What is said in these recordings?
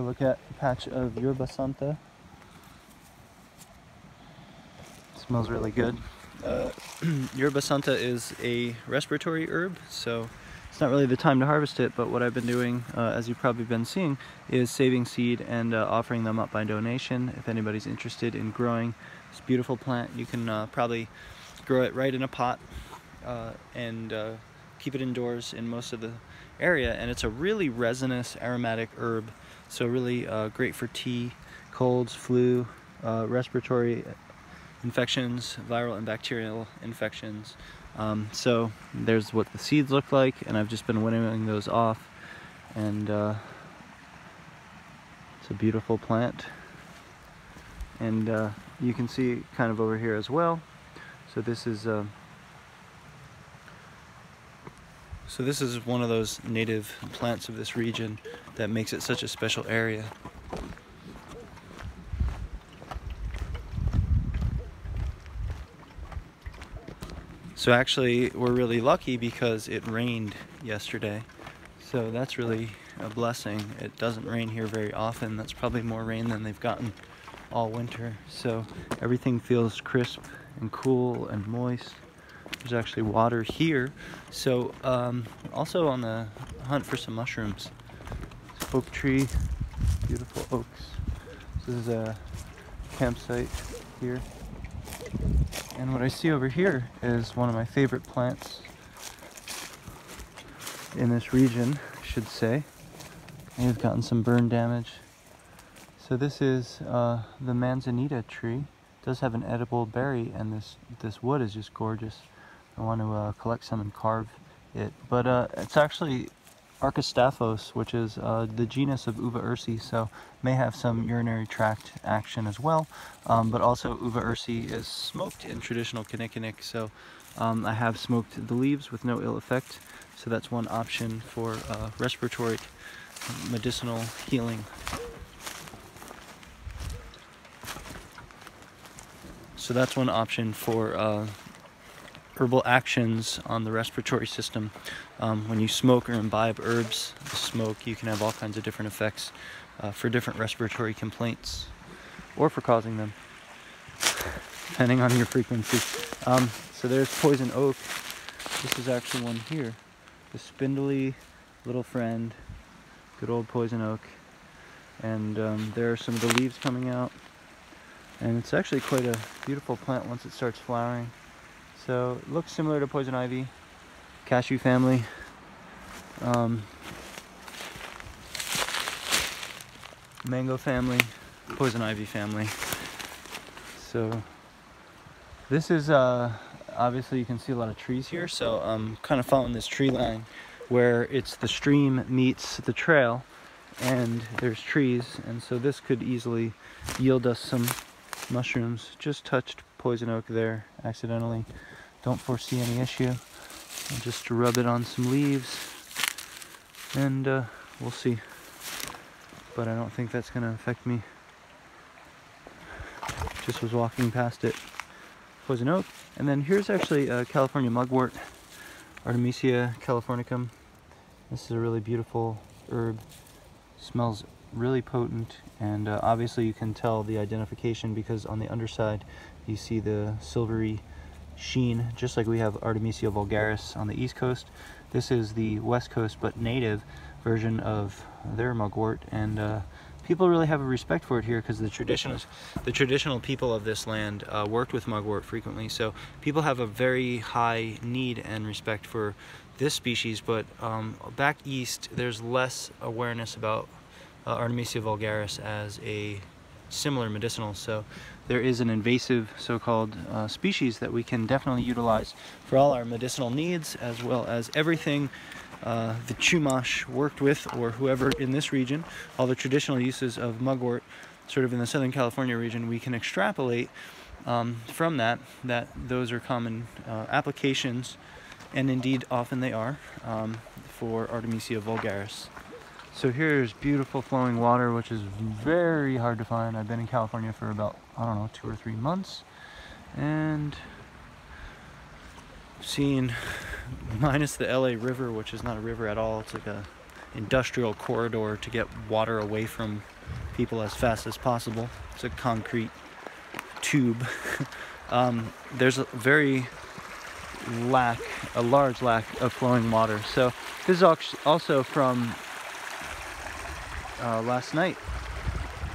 a look at a patch of yerba santa. Smells really good. Yerba santa is a respiratory herb, so it's not really the time to harvest it, but what I've been doing, as you've probably been seeing, is saving seed and offering them up by donation. If anybody's interested in growing this beautiful plant, you can probably grow it right in a pot and keep it indoors in most of the area. And it's a really resinous, aromatic herb, so really great for tea, colds, flu, respiratory infections, viral and bacterial infections. So there's what the seeds look like, and I've just been winnowing those off, and it's a beautiful plant. And you can see kind of over here as well. So this is one of those native plants of this region that makes it such a special area. So actually, we're really lucky because it rained yesterday. So that's really a blessing. It doesn't rain here very often. That's probably more rain than they've gotten all winter. So everything feels crisp and cool and moist. There's actually water here. So also on the hunt for some mushrooms. This oak tree, beautiful oaks. This is a campsite here. And what I see over here is one of my favorite plants in this region, I should say. They've gotten some burn damage. So this is the manzanita tree. It does have an edible berry, and this wood is just gorgeous. I want to collect some and carve it. But it's actually Archistaphos, which is the genus of Uva ursi, so may have some urinary tract action as well. But also Uva ursi is smoked in traditional kinnikinnick, so I have smoked the leaves with no ill effect. So that's one option for respiratory medicinal healing. So that's one option for herbal actions on the respiratory system. When you smoke or imbibe herbs, the smoke, you can have all kinds of different effects for different respiratory complaints, or for causing them, depending on your frequency. So there's poison oak. This is actually one here. The spindly little friend, good old poison oak. And there are some of the leaves coming out. And it's actually quite a beautiful plant once it starts flowering. So it looks similar to poison ivy, cashew family. Mango family, poison ivy family. So this is obviously you can see a lot of trees here, so I'm kind of following this tree line where it's the stream meets the trail and there's trees, and so this could easily yield us some mushrooms. Just touched poison oak there accidentally. Don't foresee any issue. I'll just rub it on some leaves and we'll see. But I don't think that's going to affect me. Just was walking past it. Poison oak. And then here's actually a California mugwort, Artemisia californicum. This is a really beautiful herb. Smells really potent, and obviously you can tell the identification because on the underside you see the silvery sheen, just like we have Artemisia vulgaris on the east coast. This is the west coast but native version of their mugwort, and people really have a respect for it here because the traditional people of this land worked with mugwort frequently, so people have a very high need and respect for this species. But back east there's less awareness about Artemisia vulgaris as a similar medicinal, so there is an invasive so-called species that we can definitely utilize for all our medicinal needs, as well as everything the Chumash worked with, or whoever in this region. All the traditional uses of mugwort sort of in the Southern California region, we can extrapolate from that those are common applications, and indeed often they are, for Artemisia vulgaris. So here's beautiful flowing water, which is very hard to find. I've been in California for about, I don't know, 2 or 3 months, and seen, minus the LA River, which is not a river at all, it's like a industrial corridor to get water away from people as fast as possible. It's a concrete tube. There's a large lack of flowing water. So this is also from last night,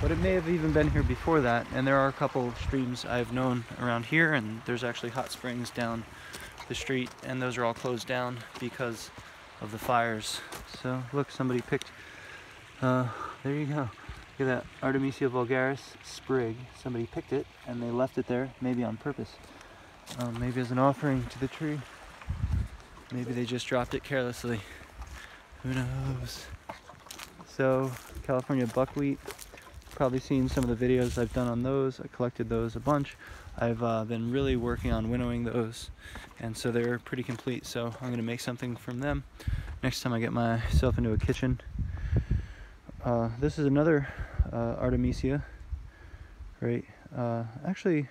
but it may have even been here before that. And there are a couple streams I've known around here, and there's actually hot springs down the street, and those are all closed down because of the fires. So look, somebody picked, there you go. Look at that Artemisia vulgaris sprig. Somebody picked it and they left it there, maybe on purpose. Maybe as an offering to the tree. Maybe they just dropped it carelessly. Who knows? So, California buckwheat. Probably seen some of the videos I've done on those. I collected those a bunch. I've been really working on winnowing those, and so they're pretty complete. So I'm going to make something from them next time I get myself into a kitchen. This is another Artemisia, right? Actually,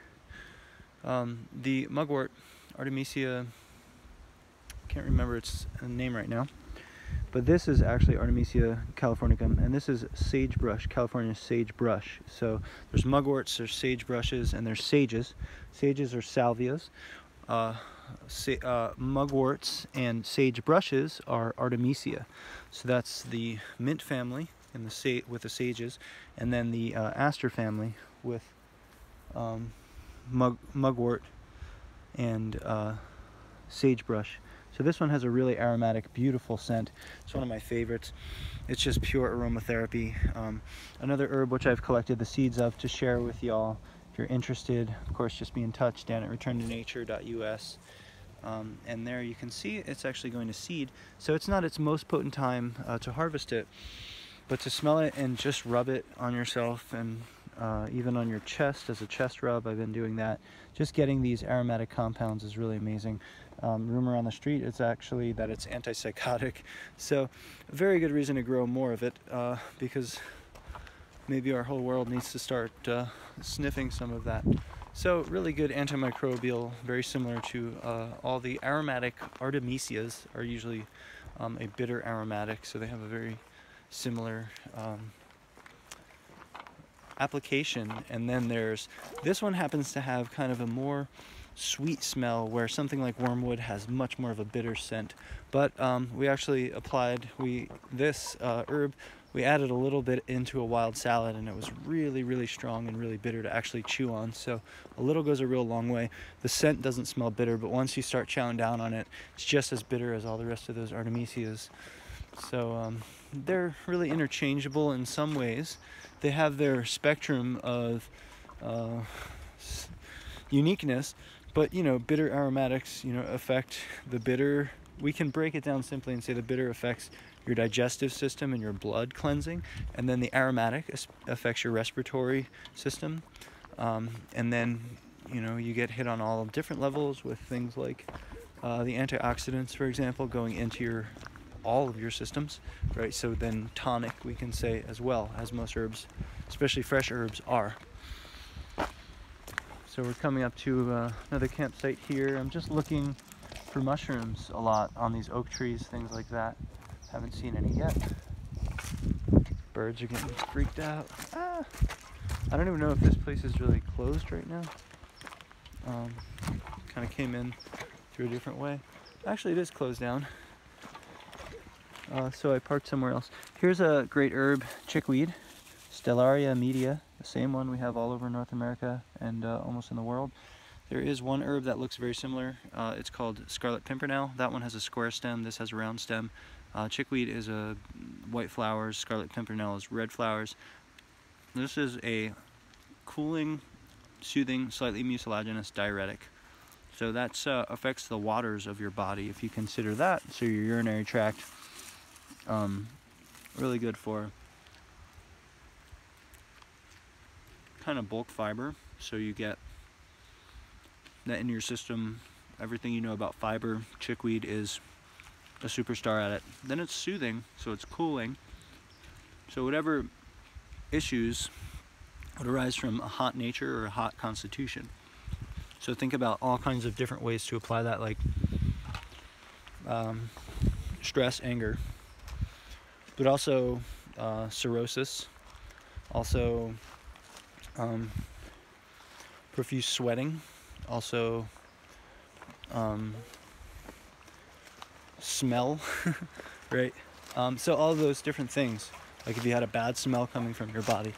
the mugwort, Artemisia, can't remember its name right now, but this is actually Artemisia californicum, and this is sagebrush, California sagebrush. So there's mugworts, there's sagebrushes, and there's sages. Sages are salvias. Mugworts and sagebrushes are Artemisia. So that's the mint family in the with the sages, and then the aster family with mugwort and sagebrush. So this one has a really aromatic, beautiful scent. It's one of my favorites. It's just pure aromatherapy. Another herb which I've collected the seeds of to share with y'all. If you're interested, of course, just be in touch down at returntonature.us. And there you can see it's actually going to seed. So it's not its most potent time to harvest it, but to smell it and just rub it on yourself, and even on your chest as a chest rub. I've been doing that. Just getting these aromatic compounds is really amazing. Rumor on the street is actually that it's antipsychotic. So a very good reason to grow more of it, because maybe our whole world needs to start sniffing some of that. So really good antimicrobial, very similar to all the aromatic Artemisias are usually a bitter aromatic, so they have a very similar application. And then there's this one happens to have kind of a more sweet smell, where something like wormwood has much more of a bitter scent. But we actually applied this herb, we added a little bit into a wild salad, and it was really strong and really bitter to actually chew on. So a little goes a real long way. The scent doesn't smell bitter, but once you start chowing down on it, it's just as bitter as all the rest of those Artemisias. So they're really interchangeable in some ways. They have their spectrum of uniqueness, but bitter aromatics affect the bitter. We can break it down simply and say the bitter affects your digestive system and your blood cleansing, and then the aromatic affects your respiratory system, and then you get hit on all different levels with things like the antioxidants, for example, going into all of your systems, right? So then tonic, we can say, as well, as most herbs, especially fresh herbs, are. So we're coming up to another campsite here. I'm just looking for mushrooms a lot on these oak trees, things like that. Haven't seen any yet. Birds are getting freaked out. I don't even know if this place is really closed right now. Kind of came in through a different way. Actually, it is closed down. So I parked somewhere else. Here's a great herb, chickweed, Stellaria media, the same one we have all over North America and almost in the world. There is one herb that looks very similar. It's called scarlet pimpernel. That one has a square stem, this has a round stem. Chickweed is white flowers, scarlet pimpernel is red flowers. This is a cooling, soothing, slightly mucilaginous diuretic. So that affects the waters of your body, if you consider that. So your urinary tract, really good for kind of bulk fiber. So you get that in your system. Everything you know about fiber, chickweed is a superstar at it. Then it's soothing, so it's cooling. So whatever issues would arise from a hot nature or a hot constitution. So think about all kinds of different ways to apply that, like stress, anger, but also cirrhosis, also profuse sweating, also smell, right? So all of those different things, like if you had a bad smell coming from your body,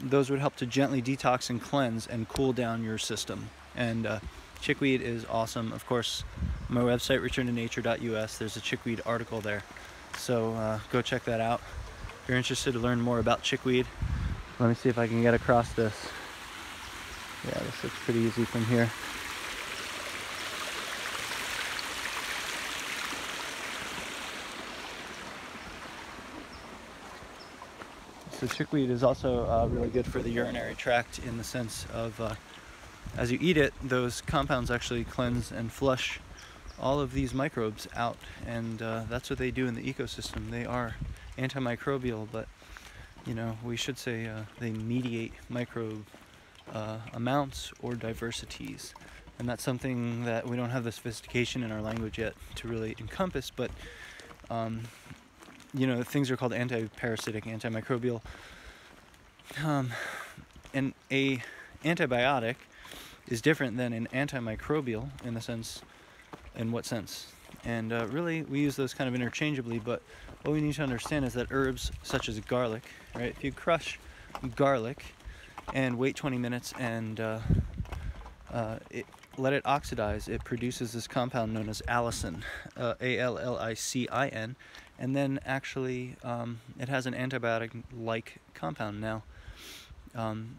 those would help to gently detox and cleanse and cool down your system. And chickweed is awesome. Of course, on my website, returntonature.us, there's a chickweed article there. So go check that out. If you're interested to learn more about chickweed, let me see if I can get across this. Yeah, this looks pretty easy from here. So chickweed is also really good for the urinary tract in the sense of as you eat it, those compounds actually cleanse and flush all of these microbes out, and that's what they do in the ecosystem. They are antimicrobial, but you know, we should say they mediate microbe amounts or diversities, and that's something that we don't have the sophistication in our language yet to really encompass, but you know, things are called anti-parasitic, antimicrobial, and a antibiotic is different than an antimicrobial in the sense, in what sense? And really we use those kind of interchangeably, but what we need to understand is that herbs such as garlic, right? If you crush garlic and wait 20 minutes and let it oxidize, it produces this compound known as allicin, A-L-L-I-C-I-N, and then actually it has an antibiotic-like compound. Now,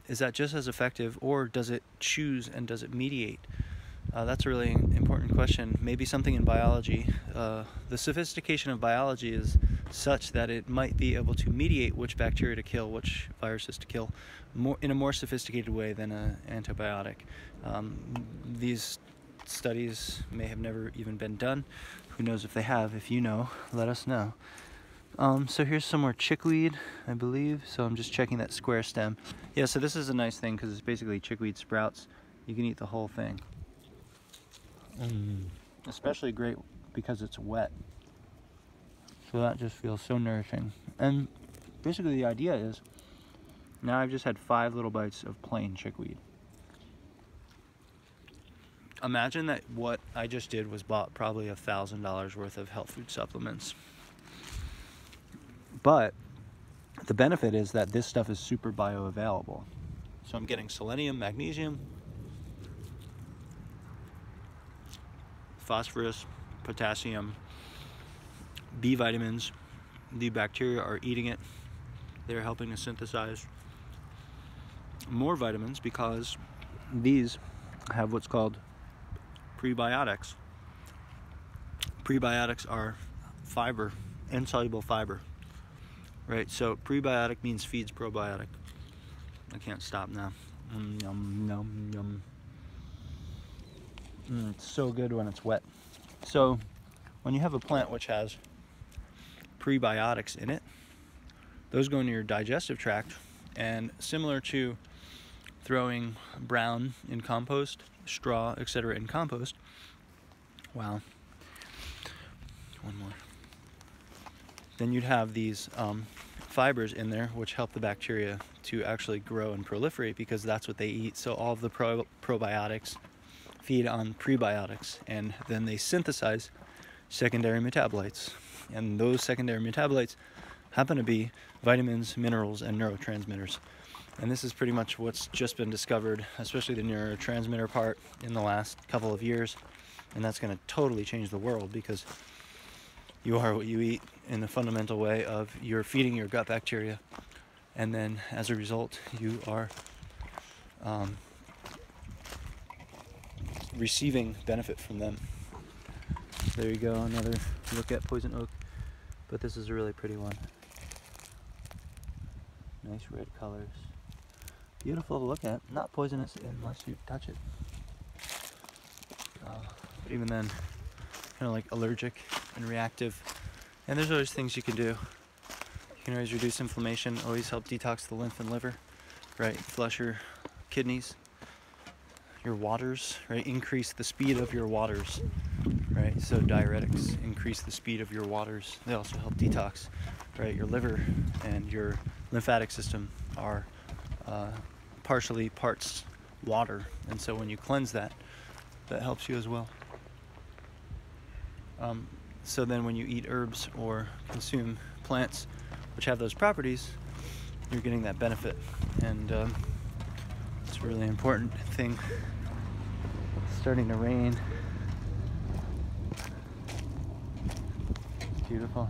is that just as effective, or does it choose and does it mediate? That's a really important question. Maybe something in biology. The sophistication of biology is such that it might be able to mediate which bacteria to kill, which viruses to kill, in a more sophisticated way than an antibiotic. These studies may have never even been done. Who knows if they have? If you know, let us know. So here's some more chickweed, I believe. So I'm just checking that square stem. Yeah, so this is a nice thing because it's basically chickweed sprouts. You can eat the whole thing. Especially great because it's wet. So that just feels so nourishing. And basically the idea is, now I've just had 5 little bites of plain chickweed. Imagine that what I just did was bought probably $1,000 worth of health food supplements. But the benefit is that this stuff is super bioavailable. So I'm getting selenium, magnesium, phosphorus, potassium, B vitamins. The bacteria are eating it. They're helping to synthesize more vitamins because these have what's called prebiotics. Prebiotics are fiber, insoluble fiber, right? So prebiotic means feeds probiotic. I can't stop now. Yum, yum, yum. It's so good when it's wet. So when you have a plant which has prebiotics in it, those go into your digestive tract, and similar to throwing brown in compost, straw, etc. in compost, wow, one more, then you'd have these fibers in there which help the bacteria to actually grow and proliferate because that's what they eat. So all of the probiotics feed on prebiotics, and then they synthesize secondary metabolites, and those secondary metabolites happen to be vitamins, minerals, and neurotransmitters. And this is pretty much what's just been discovered, especially the neurotransmitter part, in the last couple of years, and that's going to totally change the world because you are what you eat in the fundamental way of you're feeding your gut bacteria, and then as a result you are receiving benefit from them. There you go, another look at poison oak, but this is a really pretty one. Nice red colors. Beautiful to look at. Not poisonous unless you touch it. But even then, kind of like allergic and reactive. And there's always things you can do. You can always reduce inflammation, always help detox the lymph and liver, right? Flush your kidneys, your waters, right? Increase the speed of your waters, right? right? So diuretics increase the speed of your waters. They also help detox, right? Your liver and your lymphatic system are partially parts water, and so when you cleanse that, that helps you as well. So then when you eat herbs or consume plants which have those properties, you're getting that benefit, and it's a really important thing. It's starting to rain. It's beautiful.